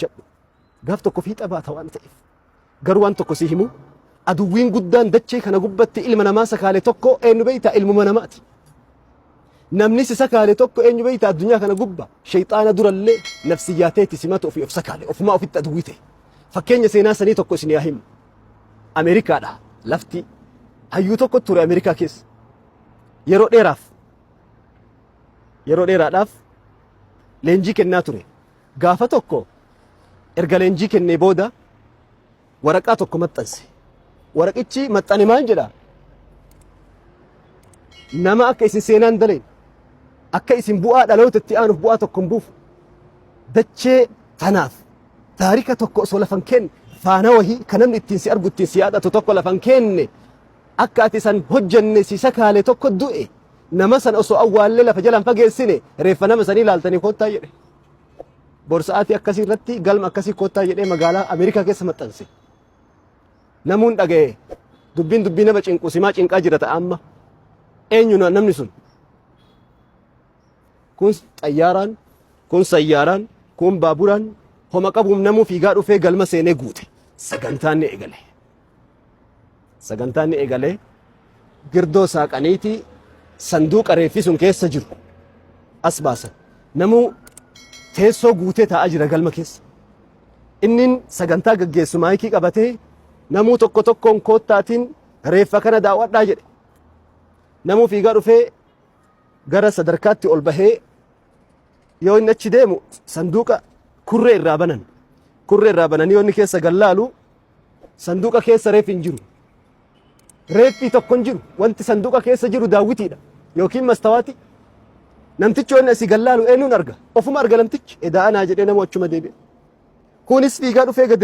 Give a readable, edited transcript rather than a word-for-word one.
abdachadhu gaaf tokko fiixa baata waan ta'eef garuu waan tokko si himu aduwwiin guddaan dachee kana gubbatti ilma namaa sakaale tokko eenyu beeyta ilmuma namaati namni si sakaale tokko eenyu beeyta addunyaa kana gubba shayxaana durallee nafsiyaateeti simatu ofii of sakaale ofumaa ofitti aduwwite fakkeenya seenaa sanii tokko isin yaa himu Ameerikaadha lafti hayyuu tokko ture Ameerikaa keessa yeroo dheeraadhaaf leenjii kennaa ture gaafa tokko erga leenjii kennee booda waraqaa tokko maxxanse waraqichi maxxane maal jedha nama akka isin seenaan daleen akka isin bu'aa dhalootatti aanuuf bu'aa tokko buufu dachee tanaaf taarika tokko osoo lafan kenne faana wahii kan namni ittiin si argu ittiin si yaadatu tokko lafan kenne akka ati san hojjenne si sakaale tokko du'e nama san osoo awwaallee lafa jalaan fageessine reeffa nama sanii ilaaltanii koottaa jedhe borsa'aatii akkasii irratti galma akkasii koottaa jedhee magaalaa Ameerikaa keessa maxxanse namuun dhaga'e dubbii nama cinqu simaa cinqaa jira ta'a amma eenyu namni sun kun xayyaaraan kun sayyaaraan kun baaburaan homa qabuun namuu fiigaa dhufee galma seenee guute sagantaan ni eegale girdoo saaqaniiti sanduuqa reeffi sun keessa jiru as baasan namuu teessoo guutee taa'aa jira galma keessa innin sagantaa gaggeessu maayikii qabatee namuu tokko tokkoon koottaatiin reeffa kana daawwadhaa jedhe namuu fiigaa dhufee gara sadarkaatti ol bahee yoo inni achi deemu sanduuqa kurree irraa banan yoo inni keessa gallaalu sanduuqa keessa reeffi hin jiru reeffi tokko hin jiru wanti sanduuqa keessa jiru daawwitiidha yookiin mastawaati namtichi waan asii gallaalu eenyuun arga ofuma arga namtichi eda'anaa jedhee nama achuma deebi'e kunis fiigaa dhufee gad